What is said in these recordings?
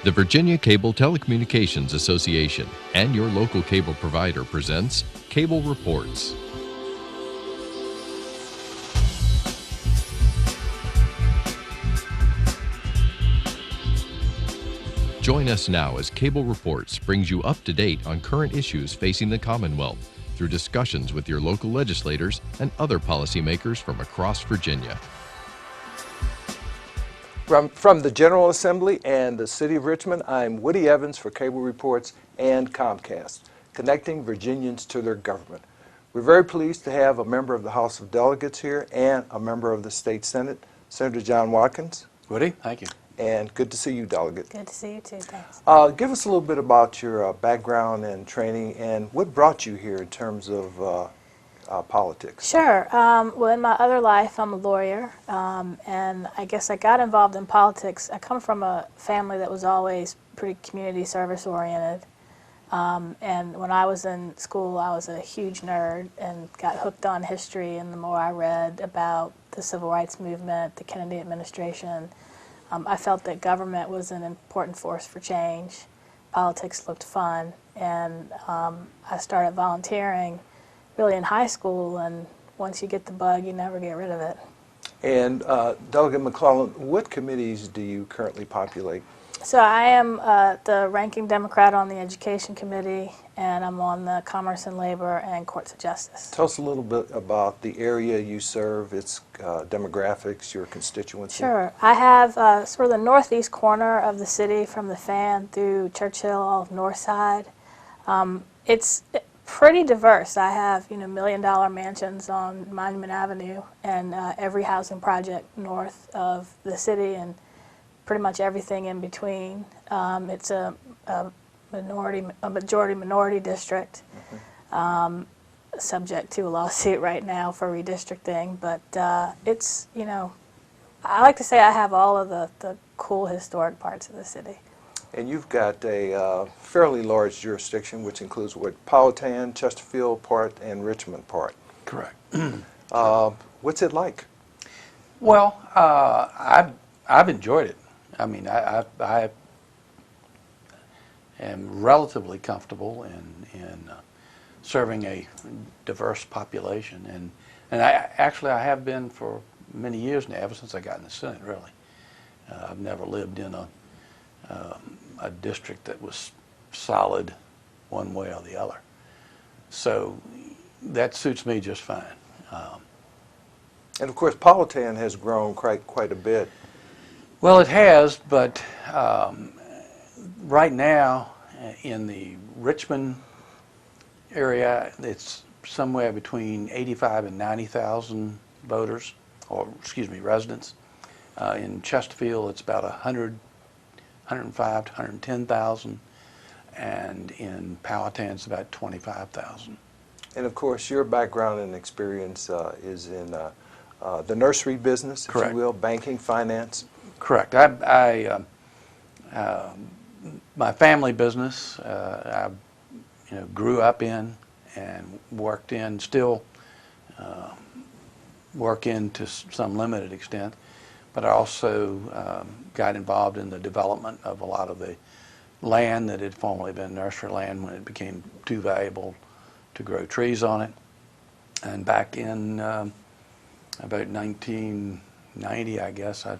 The Virginia Cable Telecommunications Association and your local cable provider presents Cable Reports. Join us now as Cable Reports brings you up to date on current issues facing the Commonwealth through discussions with your local legislators and other policymakers from across Virginia. From the General Assembly and the City of Richmond, I'm Woody Evans for Cable Reports and Comcast, connecting Virginians to their government. We're very pleased to have a member of the House of Delegates here and a member of the State Senate, Senator John Watkins. Woody, thank you. And good to see you, Delegate. Good to see you too, thanks. Give us a little bit about your background and training and what brought you here in terms of politics. Sure. Well, in my other life, I'm a lawyer, and I guess I got involved in politics. I come from a family that was always pretty community service oriented, and when I was in school, I was a huge nerd and got hooked on history, and the more I read about the Civil Rights Movement, the Kennedy administration, I felt that government was an important force for change. Politics looked fun, and I started volunteering really in high school, and once you get the bug, you never get rid of it. And Delegate McClellan, what committees do you currently populate? So I am the ranking Democrat on the Education Committee, and I'm on the Commerce and Labor and Courts of Justice. Tell us a little bit about the area you serve, its demographics, your constituency. Sure. I have sort of the northeast corner of the city from the Fan through Churchill, all of North Side. It's pretty diverse. I have, million-dollar mansions on Monument Avenue and every housing project north of the city and pretty much everything in between. It's a majority-minority district, subject to a lawsuit right now for redistricting. But it's, I like to say I have all of the cool historic parts of the city. And you've got a fairly large jurisdiction, which includes Powhatan, Chesterfield part, and Richmond part. Correct. What's it like? Well, I've enjoyed it. I mean, I am relatively comfortable in serving a diverse population, and I have been for many years now, ever since I got in the Senate. Really, I've never lived in a district that was solid one way or the other. So that suits me just fine. And of course, Powhatan has grown quite a bit. Well, it has, but right now in the Richmond area, it's somewhere between 85 and 90,000 voters, or excuse me, residents. In Chesterfield, it's about 105 to 110,000, and in Powhatan it's about 25,000. And of course, your background and experience is in the nursery business, if Correct. you will, banking, finance. Correct. My family business, I grew up in and worked in, still work in to some limited extent. But I also got involved in the development of a lot of the land that had formerly been nursery land when it became too valuable to grow trees on it. And back in about 1990, I guess, I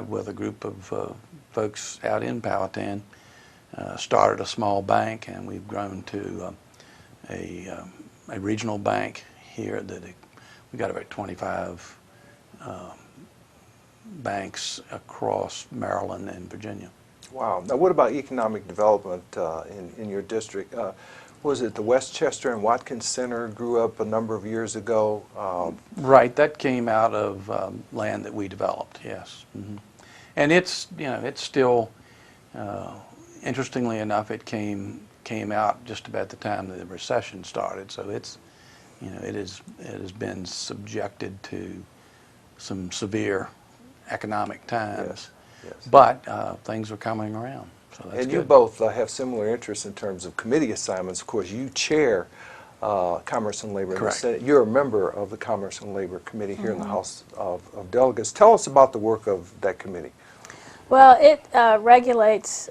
with a group of folks out in Powhatan, started a small bank, and we've grown to a regional bank here that we got about 25 banks across Maryland and Virginia. Wow. Now, what about economic development in your district? Was it the Westchester and Watkins Center grew up a number of years ago? Right. That came out of land that we developed. Yes. Mm-hmm. And it's still interestingly enough, it came out just about the time that the recession started. So it has been subjected to some severe economic times. Yes, yes. But things are coming around. So that's and good. you both have similar interests in terms of committee assignments. Of course, you chair Commerce and Labor in the Senate. You're a member of the Commerce and Labor Committee here in the House of Delegates. Tell us about the work of that committee. Well, it regulates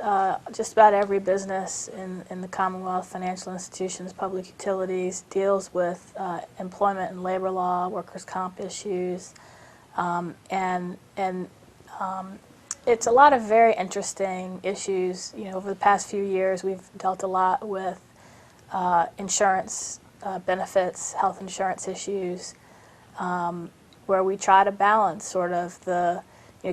just about every business in the Commonwealth, financial institutions, public utilities, deals with employment and labor law, workers' comp issues, and it's a lot of very interesting issues. You know, over the past few years, we've dealt a lot with insurance benefits, health insurance issues, where we try to balance sort of the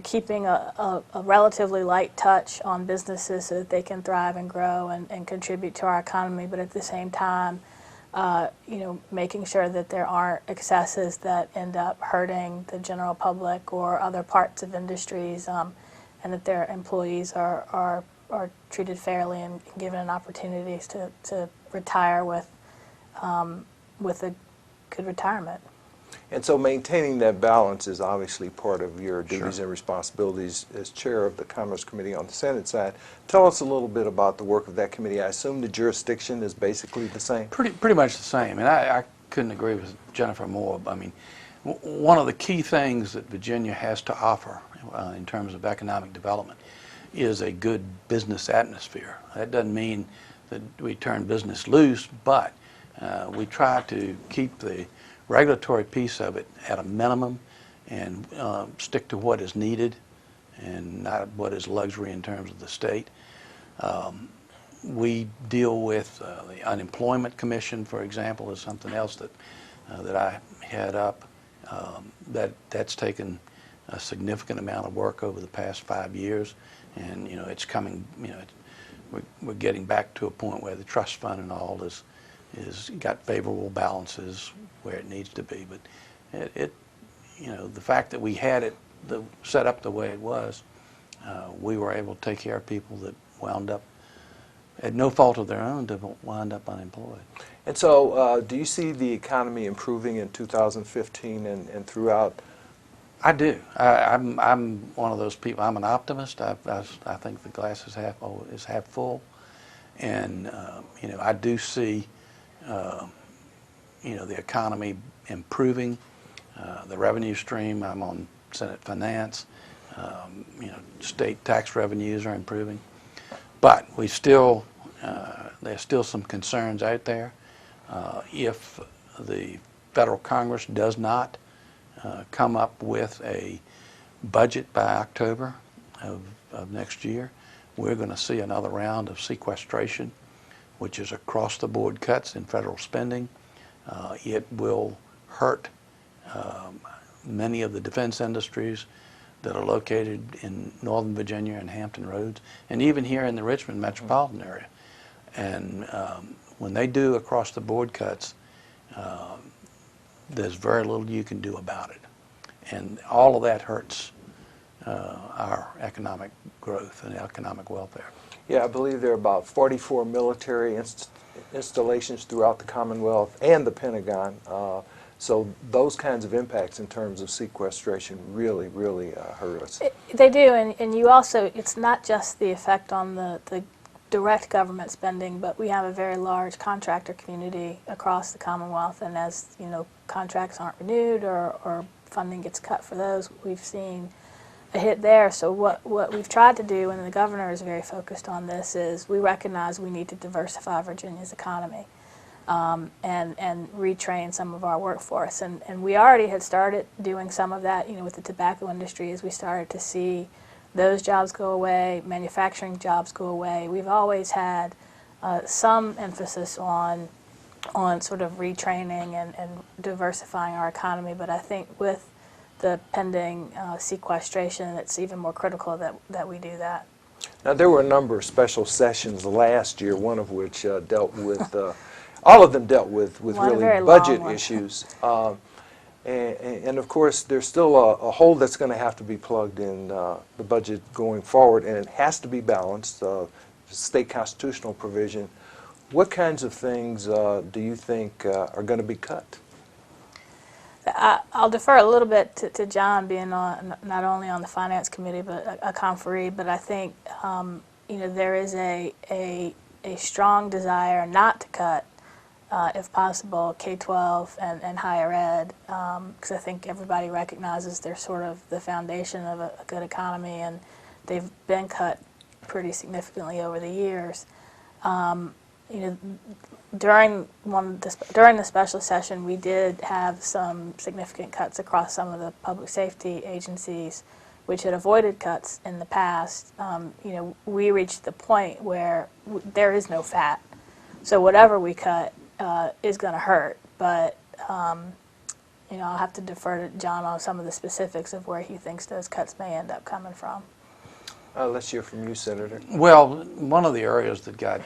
keeping a relatively light touch on businesses so that they can thrive and grow and contribute to our economy, but at the same time, making sure that there aren't excesses that end up hurting the general public or other parts of industries, and that their employees are treated fairly and given opportunities to retire with a good retirement. And so maintaining that balance is obviously part of your duties Sure. and responsibilities as chair of the Commerce Committee on the Senate side. Tell us a little bit about the work of that committee. I assume the jurisdiction is basically the same? Pretty much the same. And I couldn't agree with Jennifer more. I mean, one of the key things that Virginia has to offer in terms of economic development is a good business atmosphere. That doesn't mean that we turn business loose, but we try to keep the regulatory piece of it at a minimum and stick to what is needed and not what is luxury in terms of the state. We deal with the Unemployment Commission, for example, is something else that I head up. That's taken a significant amount of work over the past 5 years, and it's coming. We're getting back to a point where the trust fund and all is got favorable balances where it needs to be. But the fact that we had it set up the way it was, we were able to take care of people that wound up at no fault of their own to wind up unemployed. And so do you see the economy improving in 2015 and throughout? I do. I'm one of those people. I'm an optimist. I think the glass is half full, and I do see the economy improving, the revenue stream. I'm on Senate Finance. State tax revenues are improving, but there's still some concerns out there. If the federal Congress does not come up with a budget by October of next year, we're going to see another round of sequestration, which is across-the-board cuts in federal spending. It will hurt many of the defense industries that are located in Northern Virginia and Hampton Roads, and even here in the Richmond metropolitan area. And when they do across-the-board cuts, there's very little you can do about it. And all of that hurts our economic growth and economic welfare. Yeah, I believe there are about 44 military installations throughout the Commonwealth and the Pentagon. So those kinds of impacts in terms of sequestration really, really hurt us. They do, and you also, it's not just the effect on the direct government spending, but we have a very large contractor community across the Commonwealth, and as contracts aren't renewed or funding gets cut for those, we've seen a hit there. So what we've tried to do, and the governor is very focused on this, is we recognize we need to diversify Virginia's economy and retrain some of our workforce. And we already had started doing some of that, with the tobacco industry, as we started to see those jobs go away, manufacturing jobs go away. We've always had some emphasis on sort of retraining and diversifying our economy, but I think with the pending sequestration, it's even more critical that we do that. Now, there were a number of special sessions last year, one of which dealt with, all of them dealt with really budget issues. And of course, there's still a hole that's going to have to be plugged in the budget going forward, and it has to be balanced, state constitutional provision. What kinds of things do you think are going to be cut? I'll defer a little bit to John, being not only on the Finance Committee but a conferee, but I think there is a strong desire not to cut, if possible, K-12 and higher ed, because I think everybody recognizes they're sort of the foundation of a good economy, and they've been cut pretty significantly over the years. You know, during the special session, we did have some significant cuts across some of the public safety agencies, which had avoided cuts in the past. You know, we reached the point where there is no fat, so whatever we cut is going to hurt. But you know, I'll have to defer to John on some of the specifics of where he thinks those cuts may end up coming from. Let's hear from you, Senator. Well, one of the areas that got,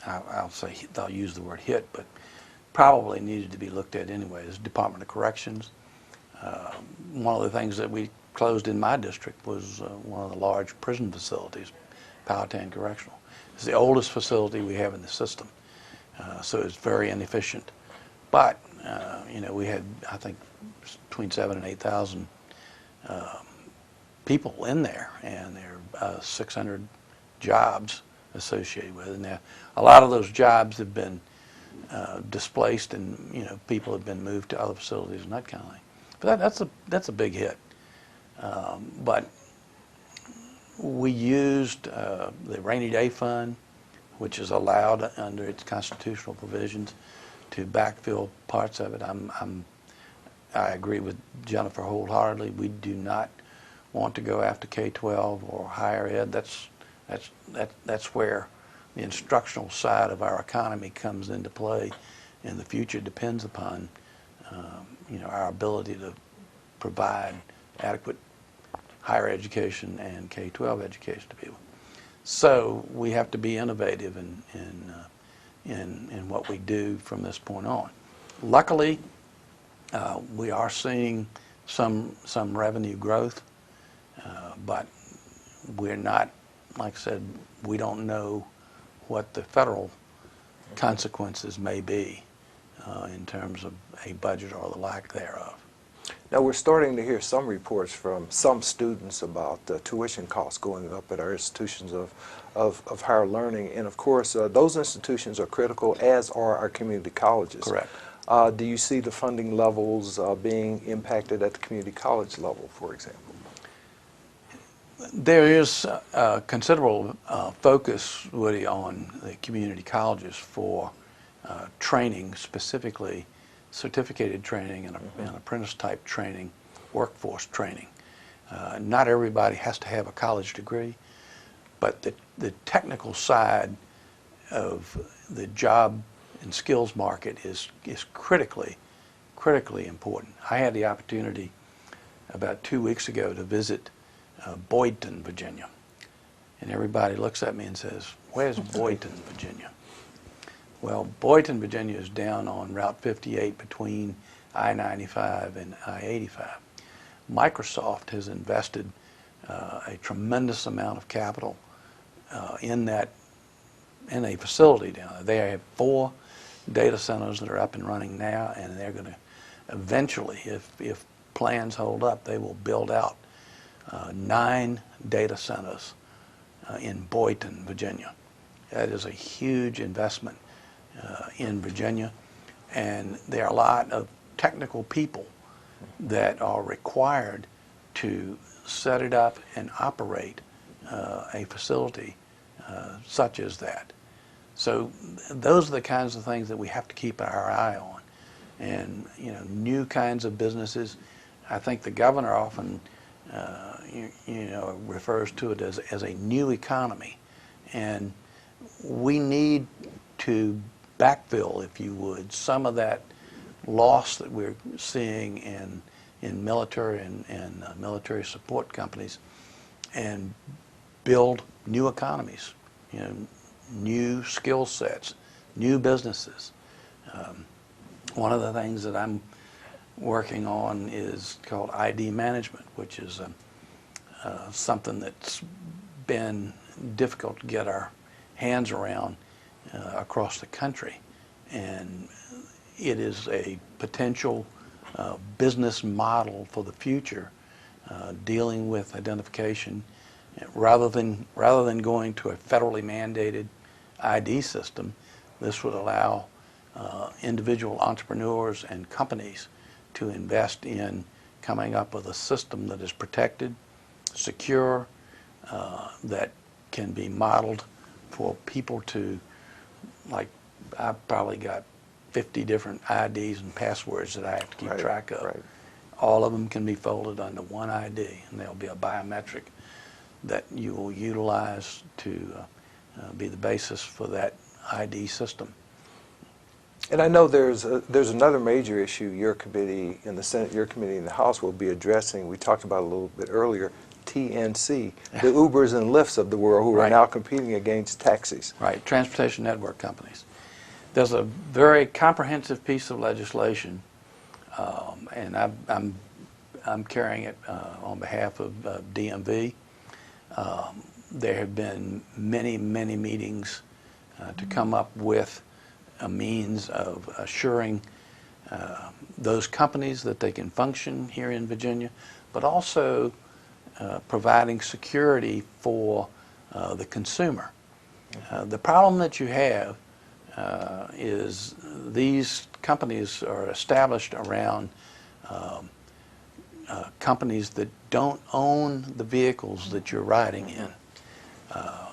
I'll use the word hit, but probably needed to be looked at anyway, is Department of Corrections. One of the things that we closed in my district was one of the large prison facilities, Powhatan Correctional. It's the oldest facility we have in the system, so it's very inefficient. But you know, we had, I think, between 7,000 and 8,000 people in there, and there are 600 jobs associated with it. Now, a lot of those jobs have been displaced, and you know, people have been moved to other facilities and that kind of thing. But that's a big hit. But we used the rainy day fund, which is allowed under its constitutional provisions, to backfill parts of it. I agree with Jennifer wholeheartedly. We do not want to go after K-12 or higher ed. That's where the instructional side of our economy comes into play, and the future depends upon you know, our ability to provide adequate higher education and K-12 education to people. So we have to be innovative in what we do from this point on. Luckily, we are seeing some revenue growth, but we're not, like I said, we don't know what the federal consequences may be in terms of a budget or the lack thereof. Now, we're starting to hear some reports from some students about tuition costs going up at our institutions of higher learning, and of course those institutions are critical, as are our community colleges. Correct. Do you see the funding levels being impacted at the community college level, for example? There is considerable focus, Woody, on the community colleges for training, specifically certificated training and apprentice-type training, workforce training. Not everybody has to have a college degree, but the technical side of the job and skills market is critically important. I had the opportunity about 2 weeks ago to visit Boydton, Virginia, and everybody looks at me and says, "Where's Boydton, Virginia?" Well, Boydton, Virginia is down on Route 58 between I-95 and I-85. Microsoft has invested a tremendous amount of capital in a facility down there. They have 4 data centers that are up and running now, and they're going to eventually, if plans hold up, they will build out 9 data centers in Boydton, Virginia. That is a huge investment in Virginia, and there are a lot of technical people that are required to set it up and operate a facility such as that. So those are the kinds of things that we have to keep our eye on. And you know, new kinds of businesses. I think the governor often you know, refers to it as a new economy, and we need to backfill, if you would, some of that loss that we're seeing in military and military support companies, and build new economies, you know, new skill sets, new businesses. One of the things that I'm working on is called ID management, which is something that's been difficult to get our hands around across the country, and it is a potential business model for the future, dealing with identification. Rather than going to a federally mandated ID system, this would allow individual entrepreneurs and companies to invest in coming up with a system that is protected, secure, that can be modeled for people to, like, I've probably got 50 different IDs and passwords that I have to keep track of. Right. All of them can be folded under one ID, and there'll be a biometric that you will utilize to be the basis for that ID system. And I know there's another major issue your committee in the Senate, your committee in the House will be addressing. We talked about it a little bit earlier, TNC, the Ubers and Lyfts of the world who are now competing against taxis. Right, transportation network companies. There's a very comprehensive piece of legislation, and I'm carrying it on behalf of DMV. There have been many meetings to come up with a means of assuring those companies that they can function here in Virginia, but also providing security for the consumer. The problem that you have is these companies are established around companies that don't own the vehicles that you're riding in.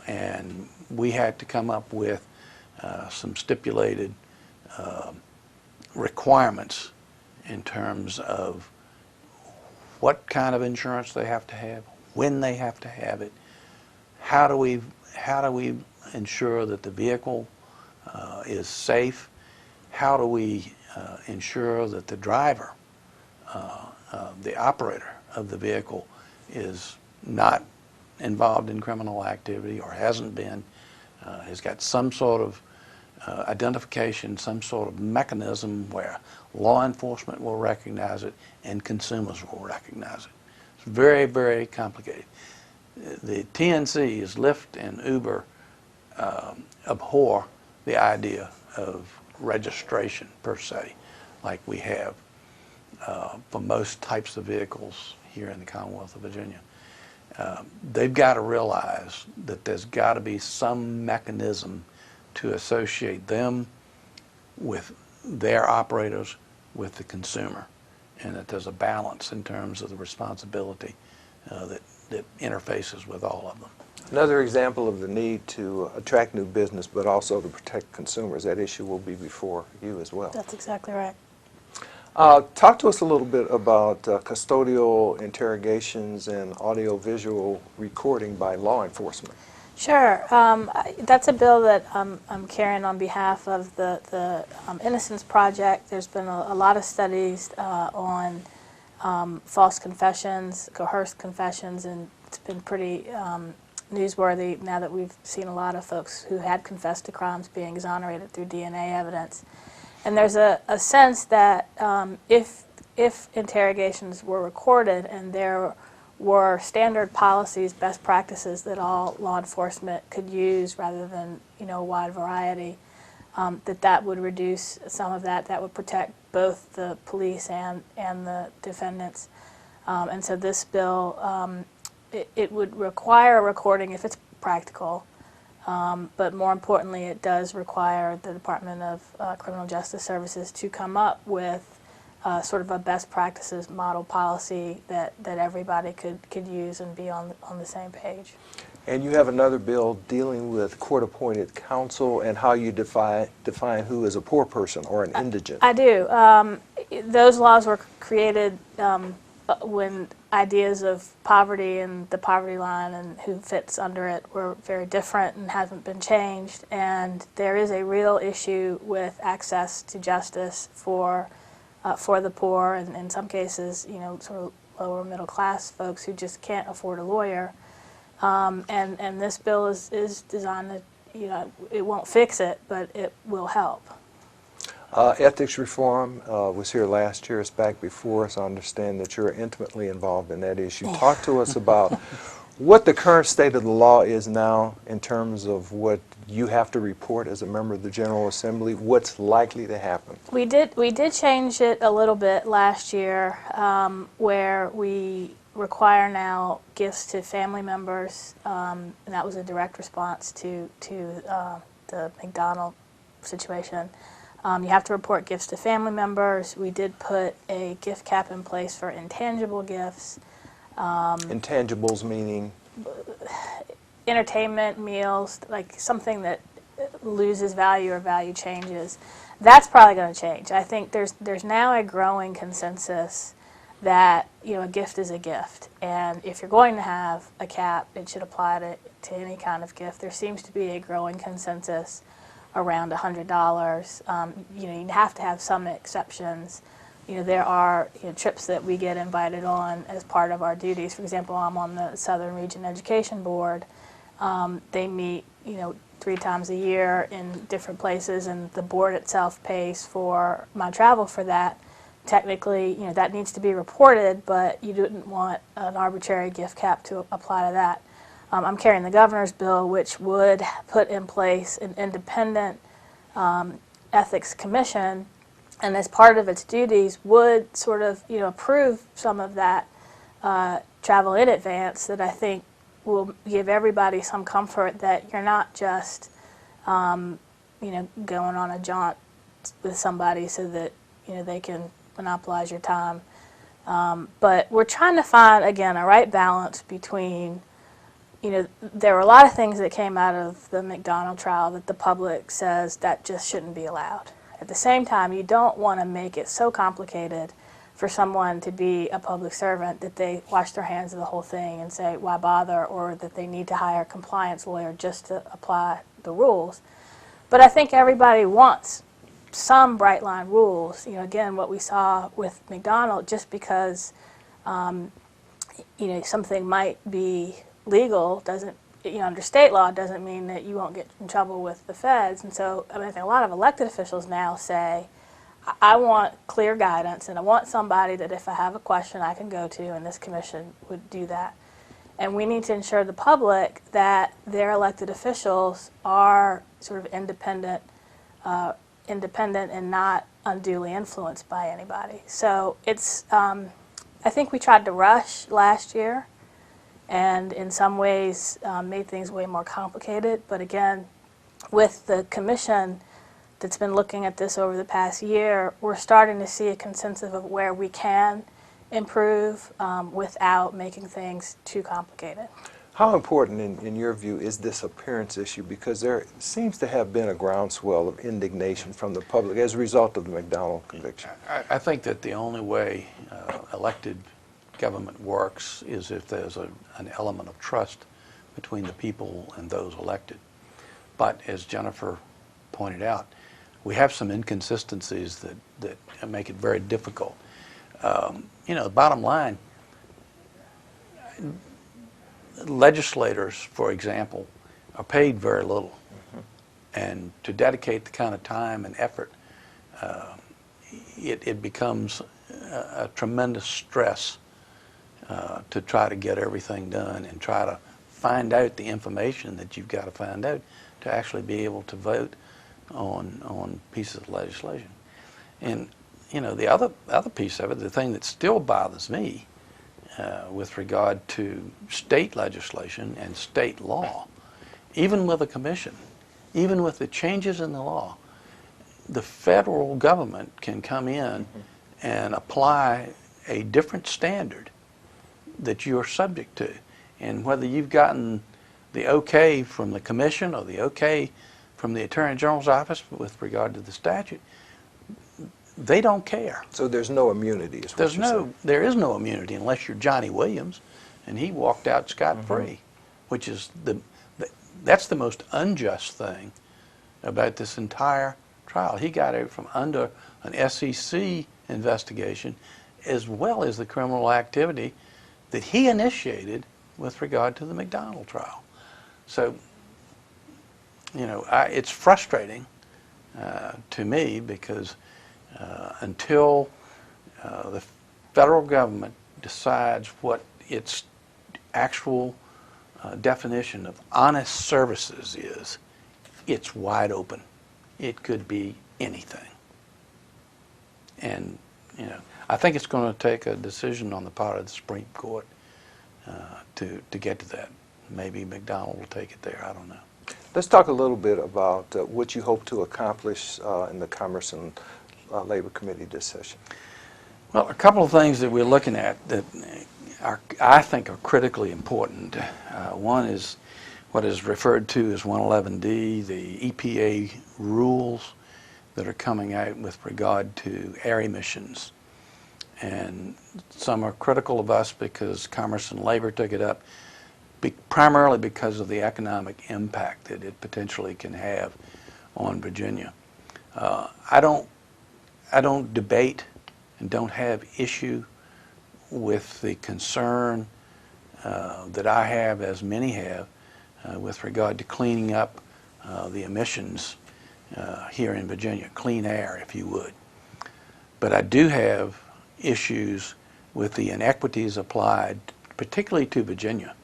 And we had to come up with some stipulated requirements in terms of what kind of insurance they have to have, when they have to have it, how do we ensure that the vehicle is safe, how do we ensure that the driver, the operator of the vehicle is not involved in criminal activity or hasn't been, has got some sort of identification, some sort of mechanism where law enforcement will recognize it and consumers will recognize it. It's very complicated. The TNCs, Lyft and Uber, abhor the idea of registration per se, like we have for most types of vehicles here in the Commonwealth of Virginia. They've got to realize that there's got to be some mechanism to associate them with their operators with the consumer, and that there's a balance in terms of the responsibility that interfaces with all of them. Another example of the need to attract new business but also to protect consumers, that issue will be before you as well. That's exactly right. Talk to us a little bit about custodial interrogations and audio-visual recording by law enforcement. Sure. That's a bill that I'm carrying on behalf of the Innocence Project. There's been a lot of studies on false confessions, coerced confessions, and it's been pretty newsworthy now that we've seen a lot of folks who had confessed to crimes being exonerated through DNA evidence. And there's a sense that if interrogations were recorded and there were standard policies, best practices that all law enforcement could use rather than, a wide variety, that would reduce some of that. That would protect both the police and the defendants. And so this bill, it would require recording if it's practical, but more importantly, it does require the Department of Criminal Justice Services to come up with sort of a best practices model policy that everybody could use and be on the same page. And you have another bill dealing with court-appointed counsel and how you define who is a poor person or an indigent. I do. Those laws were created when ideas of poverty and the poverty line and who fits under it were very different and hasn't been changed. And there is a real issue with access to justice for the poor, and in some cases, sort of lower middle class folks who just can't afford a lawyer. And this bill is designed to, it won't fix it, but it will help. Ethics reform was here last year. It's back before us. I understand that you're intimately involved in that issue. Talk to us about what the current state of the law is now in terms of what you have to report as a member of the General Assembly, what's likely to happen. We did change it a little bit last year, where we require now gifts to family members, and that was a direct response to the McDonald situation. You have to report gifts to family members. We did put a gift cap in place for intangible gifts. Intangibles meaning? Entertainment, meals, like something that loses value or value changes. That's probably going to change. I think there's now a growing consensus that, you know, a gift is a gift, and if you're going to have a cap, it should apply to any kind of gift. There seems to be a growing consensus around $100. You know, you have to have some exceptions. You know, there are, you know, trips that we get invited on as part of our duties. For example, I'm on the Southern Region Education Board. They meet, you know, 3 times a year in different places, and the board itself pays for my travel for that. Technically, you know, that needs to be reported, but you didn't want an arbitrary gift cap to apply to that. I'm carrying the governor's bill, which would put in place an independent ethics commission, and as part of its duties would sort of, you know, approve some of that travel in advance, that I think will give everybody some comfort that you're not just, you know, going on a jaunt with somebody so that, you know, they can monopolize your time. But we're trying to find, again, a right balance between, you know, there were a lot of things that came out of the McDonald trial that the public says that just shouldn't be allowed. At the same time, you don't want to make it so complicated for someone to be a public servant that they wash their hands of the whole thing and say, why bother, or that they need to hire a compliance lawyer just to apply the rules. But I think everybody wants some bright line rules. You know, again, what we saw with McDonald, just because, you know, something might be legal doesn't, you know, under state law doesn't mean that you won't get in trouble with the feds. And so, I mean, I think a lot of elected officials now say, I want clear guidance, and I want somebody that if I have a question I can go to, and this commission would do that. And we need to ensure the public that their elected officials are sort of independent and not unduly influenced by anybody. So it's, I think we tried to rush last year, and in some ways made things way more complicated. But again, with the commission that's been looking at this over the past year, we're starting to see a consensus of where we can improve without making things too complicated. How important, in your view, is this appearance issue? Because there seems to have been a groundswell of indignation from the public as a result of the McDonald conviction. I think that the only way elected government works is if there's an element of trust between the people and those elected. But as Jennifer pointed out, we have some inconsistencies that make it very difficult. You know, the bottom line, legislators, for example, are paid very little. And to dedicate the kind of time and effort, it becomes a tremendous stress to try to get everything done and try to find out the information that you've got to find out to actually be able to vote on pieces of legislation. And, you know, the other piece of it, the thing that still bothers me with regard to state legislation and state law, even with a commission, even with the changes in the law, the federal government can come in and apply a different standard that you're subject to. And whether you've gotten the okay from the commission or the okay from the Attorney General's office with regard to the statute, they don't care. So there's no immunity, is what you're saying. There is no immunity unless you're Johnny Williams, and he walked out scot-free, which is that's the most unjust thing about this entire trial. He got out from under an SEC investigation as well as the criminal activity that he initiated with regard to the McDonald trial. So, you know, it's frustrating to me because until the federal government decides what its actual definition of honest services is, it's wide open. It could be anything. And, you know, I think it's going to take a decision on the part of the Supreme Court to get to that. Maybe McDonald will take it there. I don't know. Let's talk a little bit about what you hope to accomplish in the Commerce and Labor Committee this session. Well, a couple of things that we're looking at that I think are critically important. One is what is referred to as 111D, the EPA rules that are coming out with regard to air emissions. And some are critical of us because Commerce and Labor took it up, primarily because of the economic impact that it potentially can have on Virginia. I don't debate and don't have issue with the concern that I have, as many have, with regard to cleaning up the emissions here in Virginia, clean air, if you would. But I do have issues with the inequities applied, particularly to Virginia,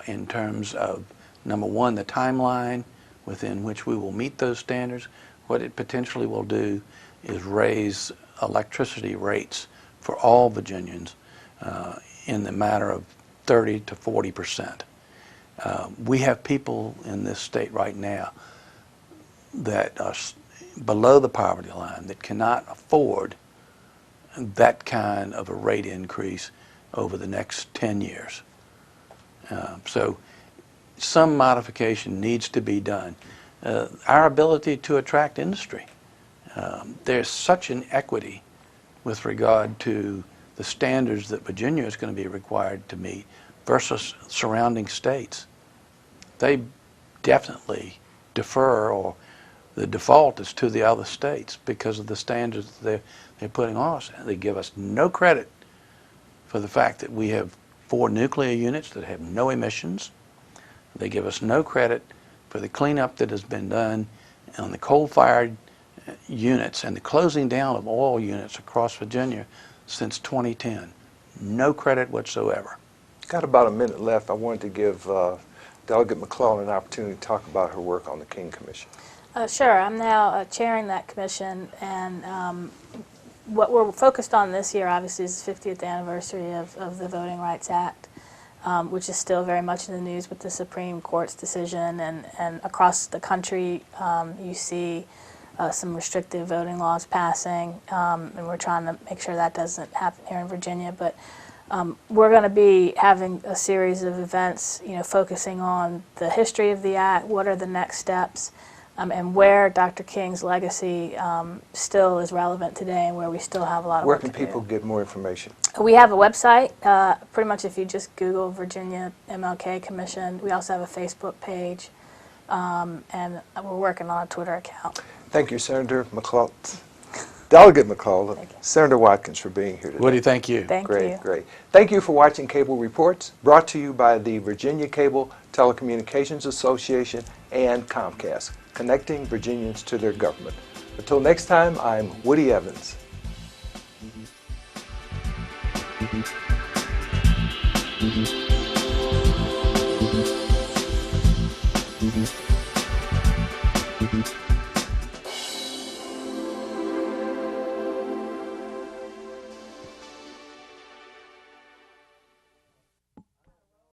in terms of, number one, the timeline within which we will meet those standards. What it potentially will do is raise electricity rates for all Virginians in the matter of 30 to 40%. We have people in this state right now that are below the poverty line that cannot afford that kind of a rate increase over the next 10 years. So some modification needs to be done. Our ability to attract industry. There's such an equity with regard to the standards that Virginia is going to be required to meet versus surrounding states. They definitely defer, or the default is to the other states because of the standards that they're putting on us. They give us no credit for the fact that we have 4 nuclear units that have no emissions. They give us no credit for the cleanup that has been done on the coal-fired units and the closing down of oil units across Virginia since 2010. No credit whatsoever. Got about a minute left. I wanted to give Delegate McClellan an opportunity to talk about her work on the King Commission. Sure. I'm now chairing that commission, and what we're focused on this year, obviously, is the 50th anniversary of the Voting Rights Act, which is still very much in the news with the Supreme Court's decision, and across the country you see some restrictive voting laws passing, and we're trying to make sure that doesn't happen here in Virginia. But we're going to be having a series of events, focusing on the history of the Act, what are the next steps, and where Dr. King's legacy still is relevant today, and where we still have a lot of Where work can to do. people get more information? We have a website. Pretty much if you just Google Virginia MLK Commission. We also have a Facebook page, and we're working on a Twitter account. Thank you, Senator McClellan. Delegate McClellan, Senator Watkins, for being here today. Woody, thank you. Thank you. Great. Thank you for watching Cable Reports, brought to you by the Virginia Cable Telecommunications Association and Comcast, connecting Virginians to their government. Until next time, I'm Woody Evans. Mm-hmm.